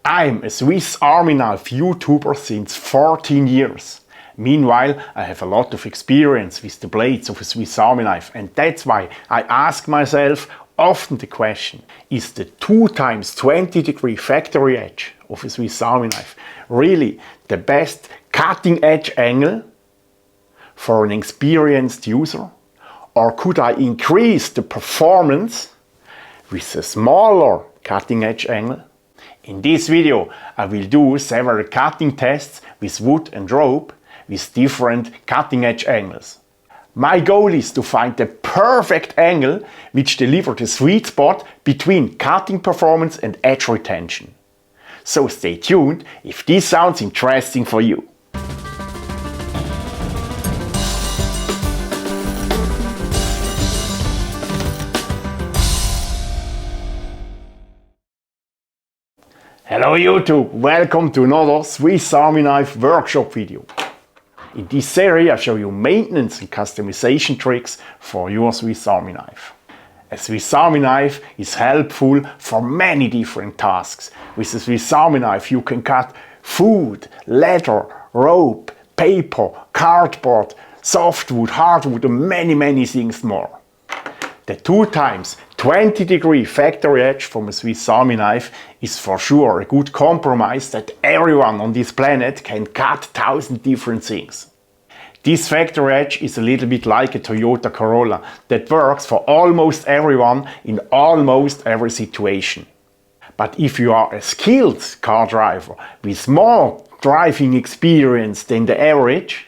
I'm a Swiss Army Knife YouTuber since 14 years. Meanwhile, I have a lot of experience with the blades of a Swiss Army knife, and that's why I ask myself often the question, is the 2 × 20° factory edge of a Swiss Army knife really the best cutting edge angle for an experienced user? Or could I increase the performance with a smaller cutting edge angle? In this video I will do several cutting tests with wood and rope with different cutting edge angles. My goal is to find the perfect angle which delivers the sweet spot between cutting performance and edge retention. So stay tuned if this sounds interesting for you. Hello YouTube, welcome to another Swiss Army Knife workshop video. In this series I show you maintenance and customization tricks for your Swiss Army knife. A Swiss Army knife is helpful for many different tasks. With a Swiss Army knife you can cut food, leather, rope, paper, cardboard, softwood, hardwood and many things more. The 2 × 20° factory edge from a Swiss Army knife is for sure a good compromise that everyone on this planet can cut 1,000 different things. This factory edge is a little bit like a Toyota Corolla that works for almost everyone in almost every situation. But if you are a skilled car driver with more driving experience than the average,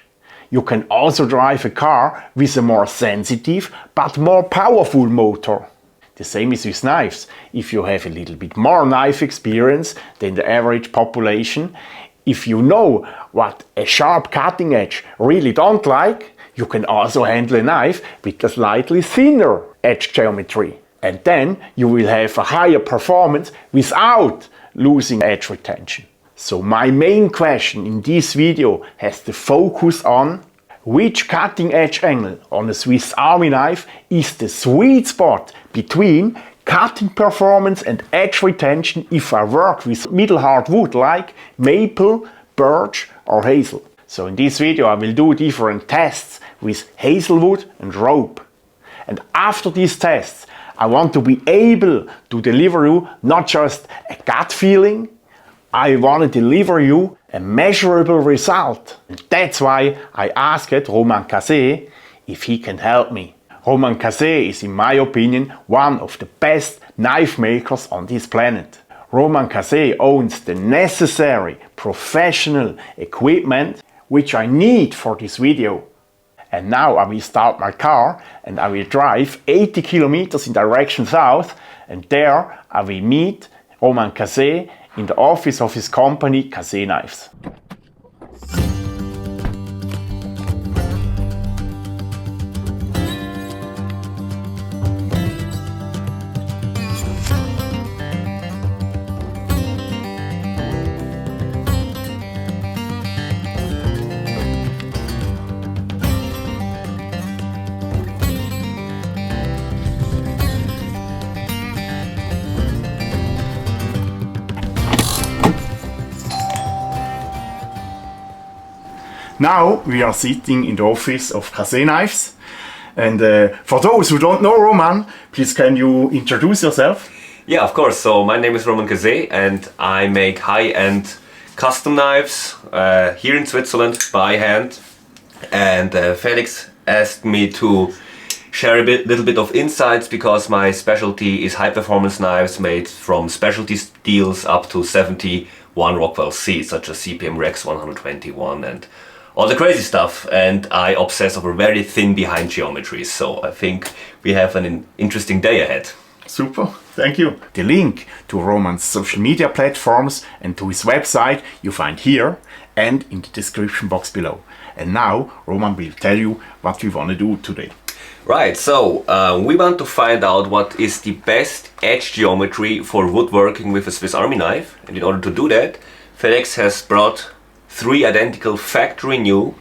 you can also drive a car with a more sensitive but more powerful motor. The same is with knives. If you have a little bit more knife experience than the average population, if you know what a sharp cutting edge really don't like, you can also handle a knife with a slightly thinner edge geometry. And then you will have a higher performance without losing edge retention. So my main question in this video has to focus on which cutting edge angle on a Swiss Army knife is the sweet spot between cutting performance and edge retention if I work with middle hard wood like maple, birch or hazel. So in this video I will do different tests with hazelwood and rope. And after these tests I want to be able to deliver you not just a gut feeling, I want to deliver you a measurable result. And that's why I asked Romain Cassé if he can help me. Romain Cassé is in my opinion one of the best knife makers on this planet. Romain Cassé owns the necessary professional equipment which I need for this video. And now I will start my car and I will drive 80 kilometers in direction south, and there I will meet Romain Cassé in the office of his company Cassé Knives. Now we are sitting in the office of Cassé Knives, and for those who don't know Roman, please can you introduce yourself? Yeah, of course. So my name is Romain Cassé and I make high-end custom knives here in Switzerland by hand. And Felix asked me to share a little bit of insights because my specialty is high-performance knives made from specialty steels up to 71 Rockwell C, such as CPM Rex 121 and all the crazy stuff, and I obsess over very thin behind geometries, so I think we have an interesting day ahead. Super, thank you. The link to Roman's social media platforms and to his website you find here and in the description box below. And now Roman will tell you what we want to do today. Right, so we want to find out what is the best edge geometry for woodworking with a Swiss Army knife, and in order to do that, Felix has brought 3 identical factory new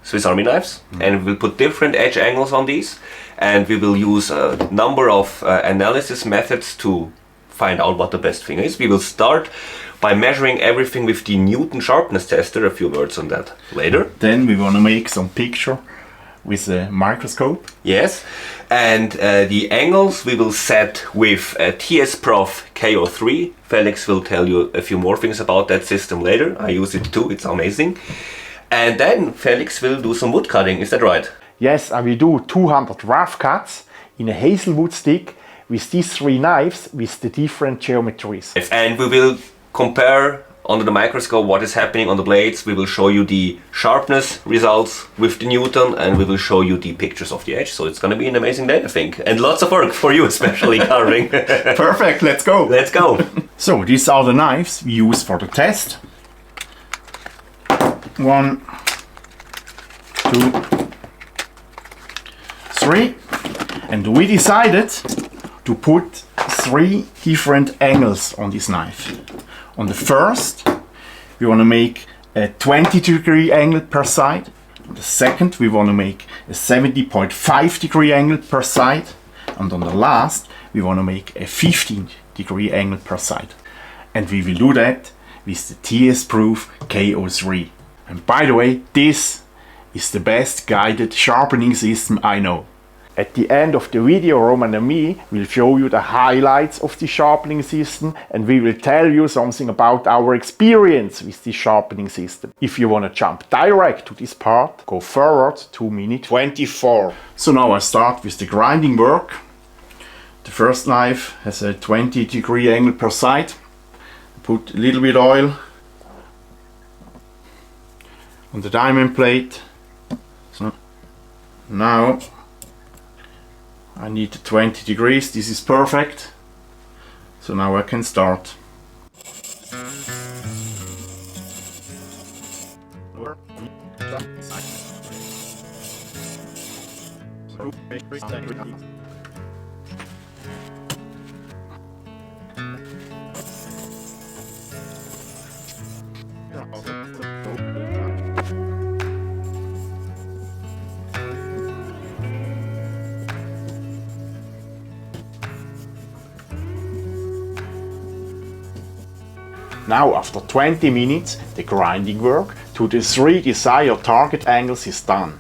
Swiss Army knives, and we'll put different edge angles on these, and we will use a number of analysis methods to find out what the best thing is. We will start by measuring everything with the Newton sharpness tester. A few words on that later. Then we want to make some picture with a microscope. Yes, and the angles we will set with TS Prof KO3. Felix will tell you a few more things about that system later. I use it too, it's amazing. And then Felix will do some wood cutting, is that right? Yes, I will do 200 rough cuts in a hazelwood stick with these 3 knives with the different geometries. And we will compare under the microscope what is happening on the blades. We will show you the sharpness results with the Newton, and we will show you the pictures of the edge. So it's going to be an amazing day, I think. And lots of work for you, especially carving. Perfect, let's go! Let's go! So these are the knives we use for the test. 1, 2, 3. And we decided to put 3 different angles on this knife. On the first, we want to make a 20-degree angle per side. On the second, we want to make a 70.5-degree angle per side. And on the last, we want to make a 15-degree angle per side. And we will do that with the TS Proof KO3. And by the way, this is the best guided sharpening system I know. At the end of the video, Roman and me will show you the highlights of the sharpening system, and we will tell you something about our experience with the sharpening system. If you want to jump direct to this part, go forward to minute 24. So now I start with the grinding work. The first knife has a 20-degree angle per side. Put a little bit oil on the diamond plate. So now I need 20 degrees, this is perfect. So now I can start. Now after 20 minutes, the grinding work to the 3 desired target angles is done.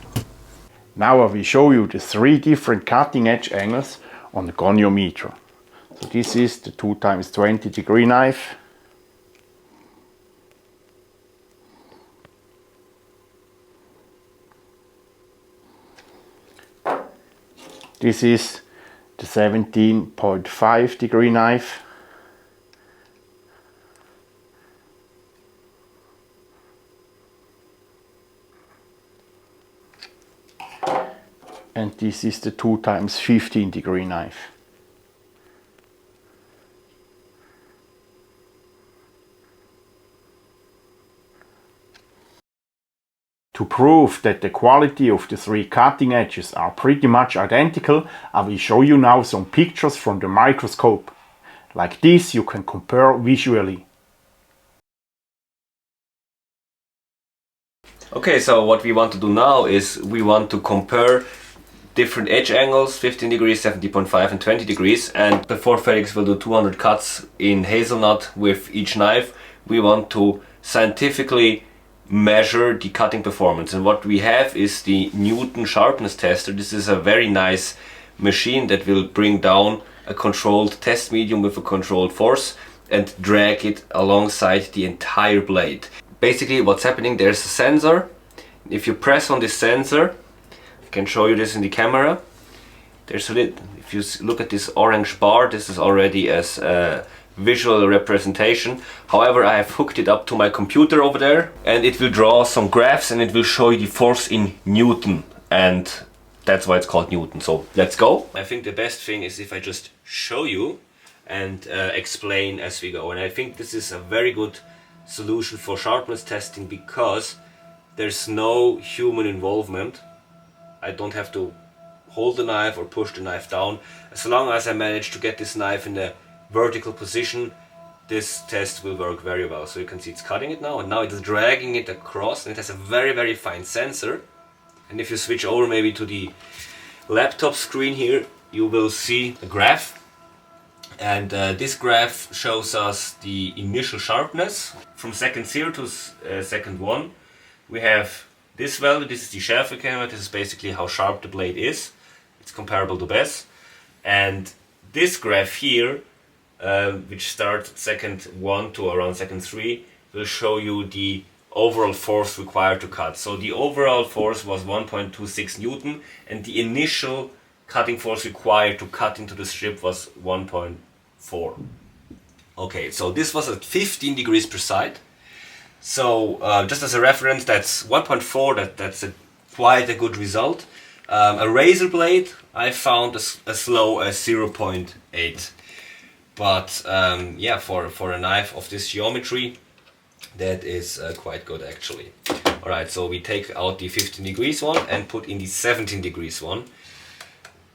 Now I will show you the 3 different cutting edge angles on the goniometer. So this is the 2x20 degree knife. This is the 17.5 degree knife. And this is the 2x15 degree knife. To prove that the quality of the 3 cutting edges are pretty much identical, I will show you now some pictures from the microscope. Like this you can compare visually. Okay, so what we want to do now is we want to compare different edge angles, 15 degrees, 70.5 and 20 degrees. And before Felix will do 200 cuts in hazelnut with each knife, we want to scientifically measure the cutting performance. And what we have is the Newton sharpness tester. This is a very nice machine that will bring down a controlled test medium with a controlled force and drag it alongside the entire blade. Basically what's happening, there's a sensor. If you press on this sensor, I can show you this in the camera. There's a little, if you look at this orange bar, this is already as a visual representation. However, I have hooked it up to my computer over there, and it will draw some graphs and it will show you the force in Newton, and that's why it's called Newton. So let's go. I think the best thing is if I just show you and explain as we go. And I think this is a very good solution for sharpness testing because there's no human involvement. I don't have to hold the knife or push the knife down. As long as I manage to get this knife in the vertical position, this test will work very well. So you can see it's cutting it now, and now it's dragging it across, and it has a very fine sensor. And if you switch over maybe to the laptop screen here, you will see a graph And this graph shows us the initial sharpness from second 0 to second 1. We have this value, this is the Schärfekämme, this is basically how sharp the blade is. It's comparable to BESS. And this graph here, which starts at second 1 to around second 3, will show you the overall force required to cut. So the overall force was 1.26 Newton, and the initial cutting force required to cut into the strip was 1.4. Okay, so this was at 15 degrees per side. So just as a reference, that's 1.4, that's quite a good result. A razor blade I found as low as 0.8. But yeah, for a knife of this geometry, that is quite good actually. Alright, so we take out the 15 degrees one and put in the 17 degrees one.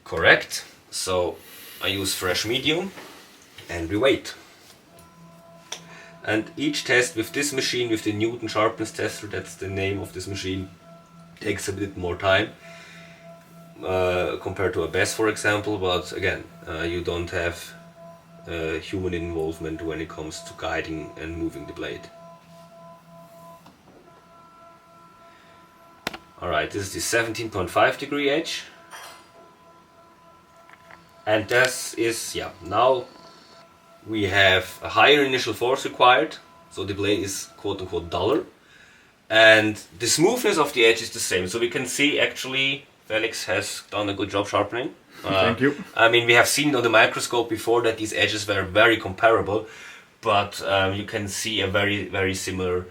Correct. So I use fresh medium and we wait. And each test with this machine, with the Newton sharpness tester, that's the name of this machine, takes a bit more time compared to a BESS, for example. But again, you don't have human involvement when it comes to guiding and moving the blade. Alright, this is the 17.5 degree edge. And this is, yeah, now we have a higher initial force required, so the blade is quote-unquote duller. And the smoothness of the edge is the same, so we can see actually Felix has done a good job sharpening. Thank you. I mean, we have seen on the microscope before that these edges were very comparable, but you can see a very similar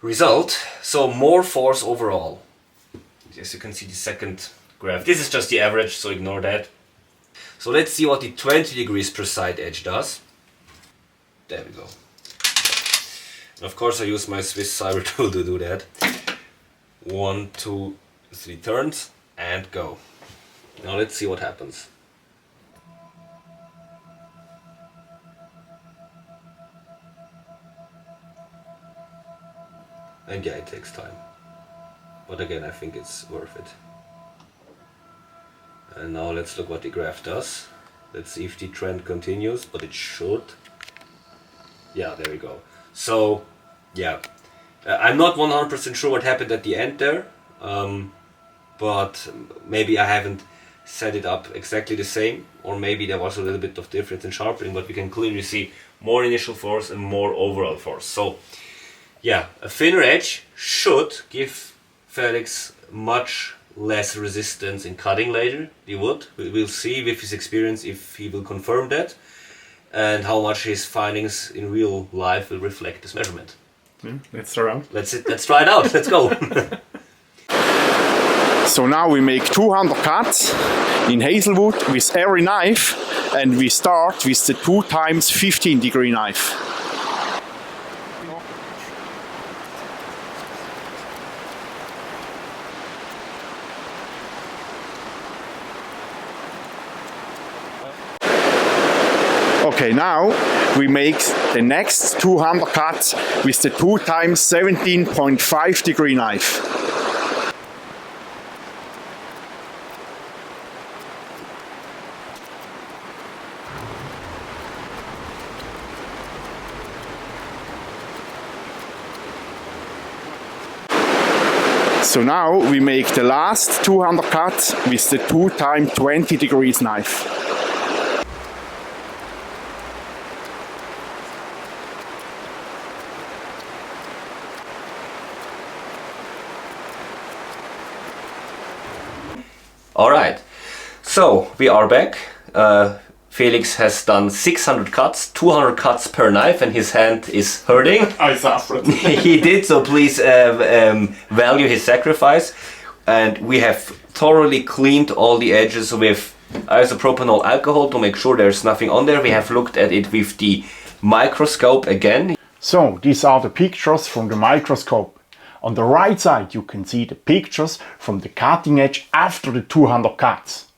result. So more force overall. As you can see the second graph. This is just the average, so ignore that. So let's see what the 20 degrees per side edge does. There we go. And of course I use my Swiss cyber tool to do that. 1, 2, 3 turns and go. Now let's see what happens. And yeah, it takes time. But again, I think it's worth it. And now let's look what the graph does. Let's see if the trend continues, but it should. Yeah, there we go. So, yeah. I'm not 100% sure what happened at the end there. But maybe I haven't set it up exactly the same. Or maybe there was a little bit of difference in sharpening, but we can clearly see more initial force and more overall force. So, yeah, a thinner edge should give Felix much less resistance in cutting later, the wood. We'll see with his experience if he will confirm that and how much his findings in real life will reflect this measurement. Let's try out. Let's try it out. Let's go. So now we make 200 cuts in hazelwood with every knife, and we start with the 2 times 15 degree knife. Okay, now we make the next 200 cuts with the 2 times 17.5 degree knife. So now we make the last 200 cuts with the 2 times 20 degrees knife. Alright, so we are back. Felix has done 600 cuts, 200 cuts per knife, and his hand is hurting. I suffered. He did, so please value his sacrifice. And we have thoroughly cleaned all the edges with isopropanol alcohol to make sure there's nothing on there. We have looked at it with the microscope again. So these are the pictures from the microscope. On the right side you can see the pictures from the cutting edge after the 200 cuts.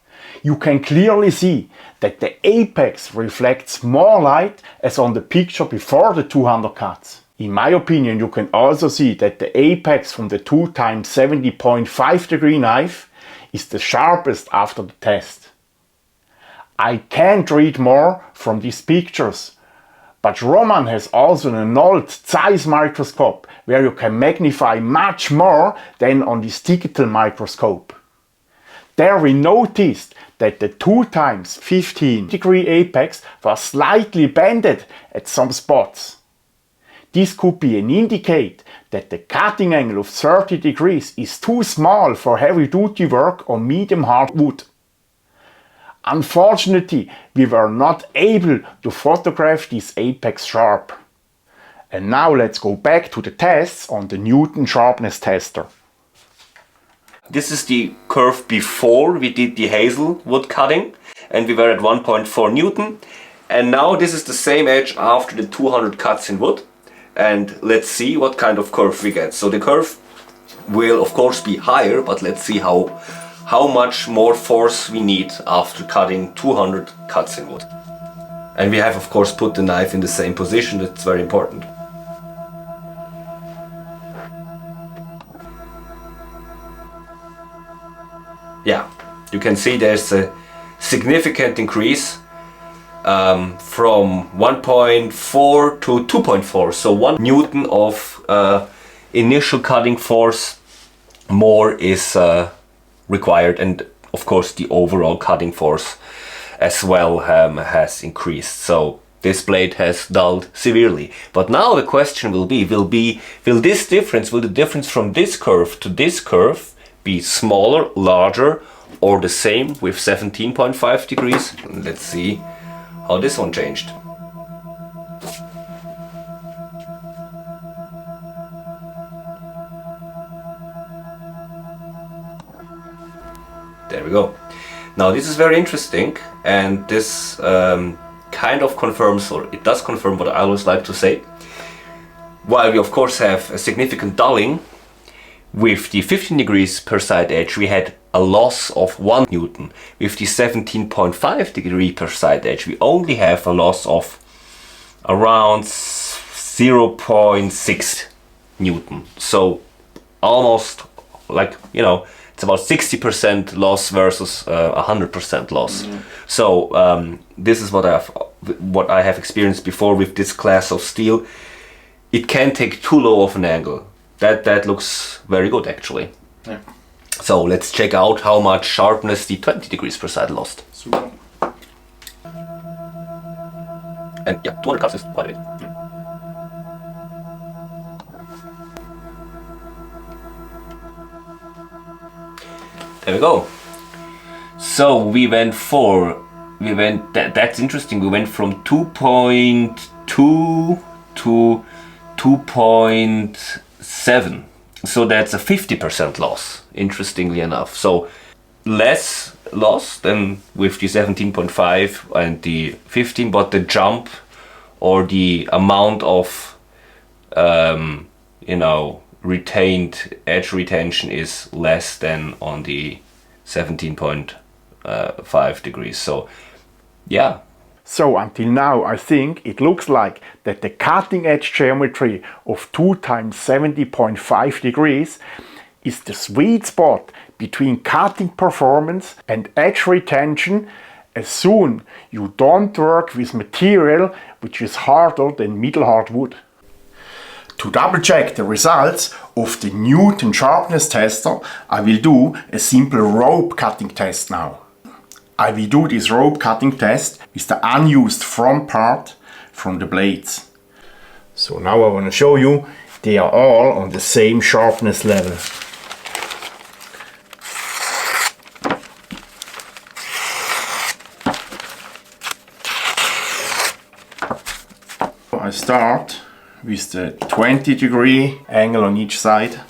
You can clearly see that the apex reflects more light as on the picture before the 200 cuts. In my opinion, you can also see that the apex from the 2 times 70.5 degree knife is the sharpest after the test. I can't read more from these pictures, but Roman has also an old size microscope where you can magnify much more than on this digital microscope. There we noticed that the 2 times 15 degree apex was slightly bended at some spots. This could be an indicate that the cutting angle of 30 degrees is too small for heavy duty work on medium hard wood. Unfortunately, we were not able to photograph this apex sharp. And now let's go back to the tests on the Newton sharpness tester. This is the curve before we did the hazelwood cutting, and we were at 1.4 Newton. And now this is the same edge after the 200 cuts in wood. And let's see what kind of curve we get. So the curve will of course be higher, but let's see how much more force we need after cutting 200 cuts in wood. And we have of course put the knife in the same position. That's very important. Yeah, you can see there's a significant increase from 1.4 to 2.4. So 1 Newton of initial cutting force more is required, and of course the overall cutting force as well has increased. So this blade has dulled severely. But now the question will the difference from this curve to this curve be smaller, larger, or the same with 17.5 degrees? Let's see how this one changed. There we go. Now this is very interesting, and this kind of confirms, or it does confirm what I always like to say. While we of course have a significant dulling, with the 15 degrees per side edge we had a loss of 1 Newton. With the 17.5 degree per side edge we only have a loss of around 0.6 Newton. So almost, like, you know, it's about 60% loss versus 100% loss. So this is what I have experienced before with this class of steel. It can take too low of an angle. That looks very good actually. Yeah. So let's check out how much sharpness the 20 degrees per side lost. Super. And yeah, 200 cuts is quite a bit. There we go. So that's interesting, we went from 2.2 to 2.7. So that's a 50% loss, interestingly enough. So less loss than with the 17.5 and the 15, but the jump or the amount of retained edge retention is less than on the 17.5 degrees. So yeah. So until now I think it looks like that the cutting edge geometry of 2 times 70.5 degrees is the sweet spot between cutting performance and edge retention, as soon you don't work with material which is harder than middle hard wood. To double check the results of the Newton sharpness tester, I will do a simple rope cutting test now. I will do this rope cutting test with the unused front part from the blades. So now I want to show you they are all on the same sharpness level. I start with the 20 degree angle on each side.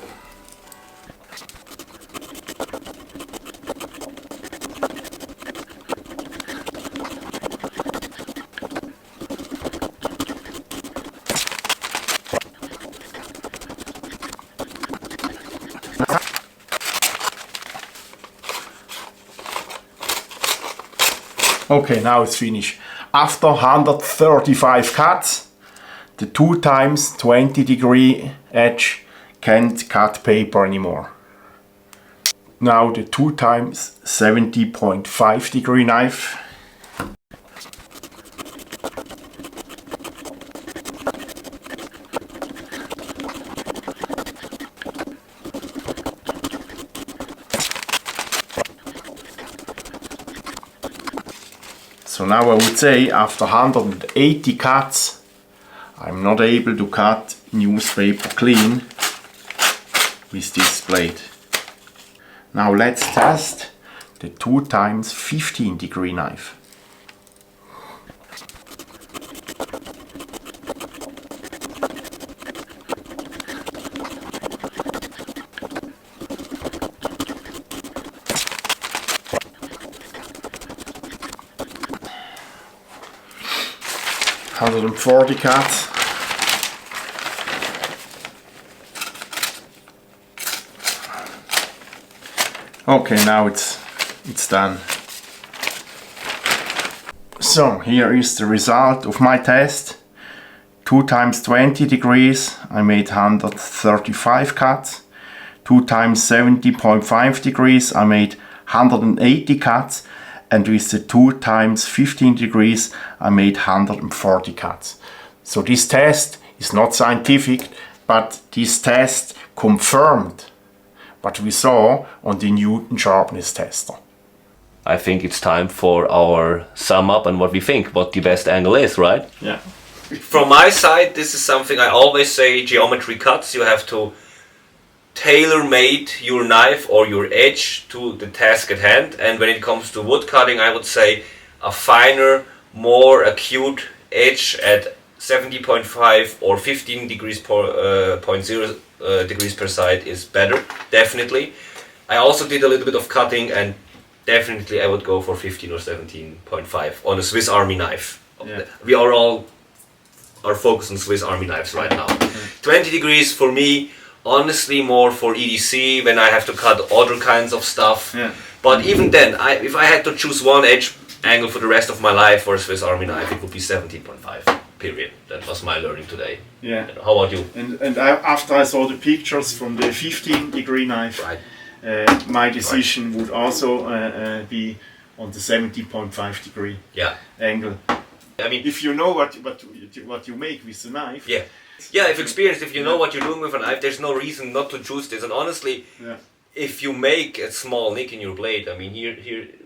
Okay, now it's finished. After 135 cuts, the 2 times 20 degree edge can't cut paper anymore. Now the 2 times 70.5 degree knife. So now I would say after 180 cuts, I'm not able to cut newspaper clean with this blade. Now let's test the 2x 15-degree knife. Hundred and 40 cuts. Okay, now it's done. So here is the result of my test. 2x 20 degrees, I made 135 cuts. 2x 70.5 degrees, I made 180 cuts. And with the 2x 15 degrees, I made 140 cuts. So this test is not scientific, but this test confirmed what we saw on the Newton sharpness tester. I think it's time for our sum up and what we think, what the best angle is, right? Yeah. From my side, this is something I always say, geometry cuts. You have to tailor-made your knife or your edge to the task at hand. And when it comes to wood cutting, I would say a finer, more acute edge at 70.5 or 15 degrees per 0 degrees per side is better, definitely. I also did a little bit of cutting, and definitely I would go for 15 or 17.5 on a Swiss Army knife. Yeah. We are focused on Swiss Army knives right now. 20 degrees for me, honestly more for EDC when I have to cut other kinds of stuff. Yeah. But even then, if I had to choose one edge angle for the rest of my life for a Swiss Army knife, it would be 17.5. Period. That was my learning today. Yeah. How about you? And after I saw the pictures from the 15-degree knife, Right. My decision would also be on the 70.5 degree Yeah. angle. I mean, If you know what you make with the knife. yeah. Yeah, if experienced, if you know what you're doing with a knife, there's no reason not to choose this. And honestly, Yeah. if you make a small nick in your blade, I mean,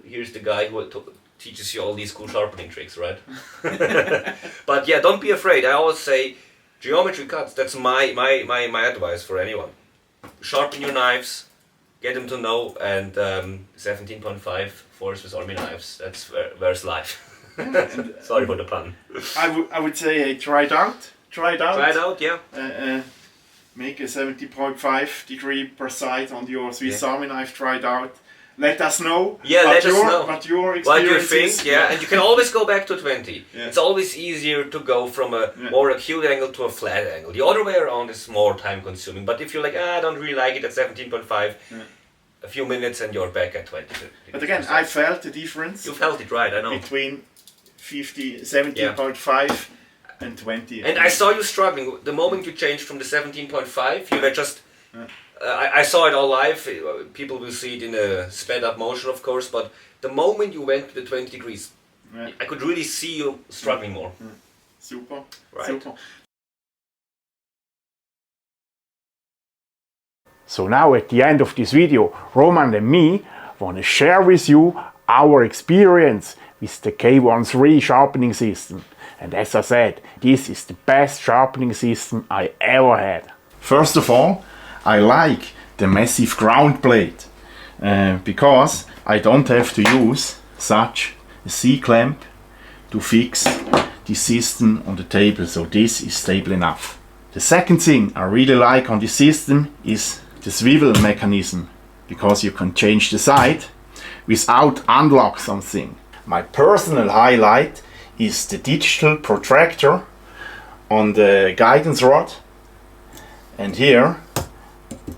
here's the guy who teaches you all these cool sharpening tricks, right? But yeah, don't be afraid. I always say, geometry cuts. That's my advice for anyone. Sharpen your knives, get them to know, and 17.5 for Swiss Army knives. That's where's life. Sorry for the pun. I would say try it out. Try it out, yeah. Make a 70.5 degree per side on your Swiss Army knife. Try it out. Let us know. Yeah, let us know what your experience what you is. think. Yeah, and you can always go back to 20. Yeah. It's always easier to go from a more acute angle to a flat angle. The other way around is more time consuming. But if you're like, I don't really like it at 17.5, a few minutes and you're back at 20. But again, I felt the difference. You felt it, right? I know. Between 17.5 and 20. And I saw you struggling. The moment you changed from the 17.5, you were just... I saw it all live. People will see it in a sped up motion, of course, but the moment you went to the 20 degrees, I could really see you struggling more. Super. Right. Super. So now at the end of this video, Roman and me want to share with you our experience with the K13 sharpening system. And as I said, this is the best sharpening system I ever had. First of all, I like the massive ground blade because I don't have to use such a C-clamp to fix the system on the table, so this is stable enough. The second thing I really like on the system is the swivel mechanism, because you can change the side without unlock something. My personal highlight is the digital protractor on the guidance rod, and here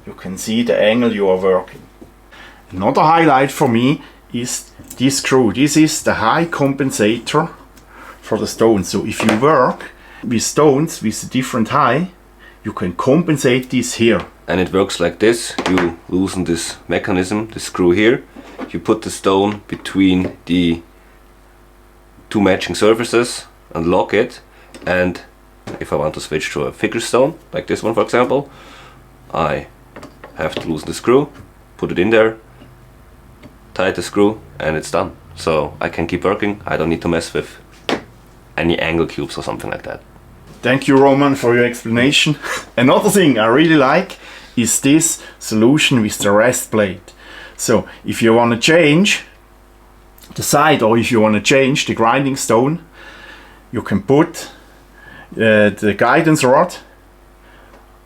you can see the angle you are working. Another highlight for me is this screw. This is the high compensator for the stones. So if you work with stones with a different high, you can compensate this here. And it works like this. You loosen this mechanism, the screw here. You put the stone between the two matching surfaces and lock it. And if I want to switch to a thicker stone, like this one for example, I have to loosen the screw, put it in there, tight the screw, and it's done. so I can keep working. I don't need to mess with any angle cubes or something like that. Thank you, Roman, for your explanation. Another thing I really like is this solution with the rest plate. So if you want to change the side, or if you want to change the grinding stone, you can put the guidance rod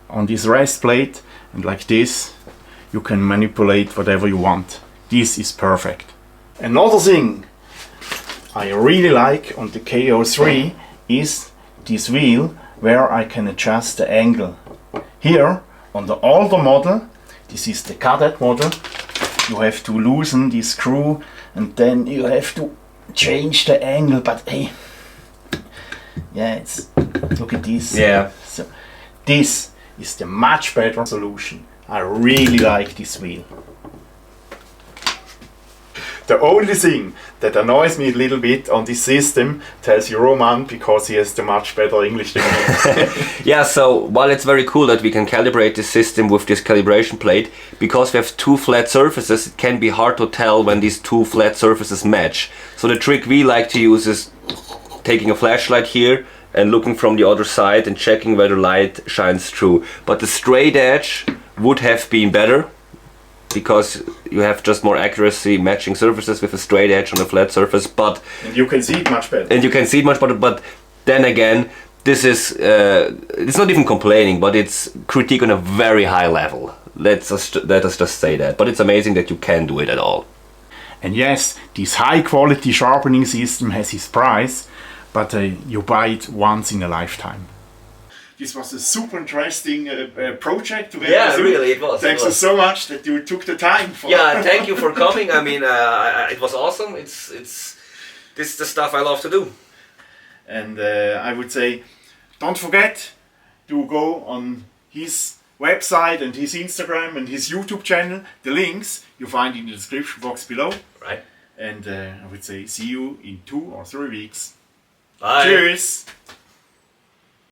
on this rest plate, and like this you can manipulate whatever you want. This is perfect. Another thing I really like on the KO3 is this wheel where I can adjust the angle. Here on the older model, this is the cadet model, you have to loosen this screw and then you have to change the angle, but hey, yeah, it's, look at this. Yeah. So this is the much better solution. I really like this wheel. The only thing that annoys me a little bit on this system, tells you Roman, because he has the much better English than me. Yeah, so while it's very cool that we can calibrate this system with this calibration plate, because we have two flat surfaces, it can be hard to tell when these two flat surfaces match. So the trick we like to use is taking a flashlight here and looking from the other side and checking where the light shines through. But the straight edge would have been better, because you have just more accuracy matching surfaces with a straight edge on a flat surface, but and you can see it much better. And you can see it much better, but then again, this is it's not even complaining, but it's critique on a very high level. Let us just say that. But it's amazing that you can do it at all. And yes, this high quality sharpening system has its price, but you buy it once in a lifetime. This was a super interesting project together. Yeah, really, it was. Thanks so much that you took the time for. Yeah, thank you for coming. I mean, it was awesome. This is the stuff I love to do. And I would say, don't forget to go on his website and his Instagram and his YouTube channel. The links you find in the description box below. Right. And I would say, see you in 2 or 3 weeks. Bye. Cheers.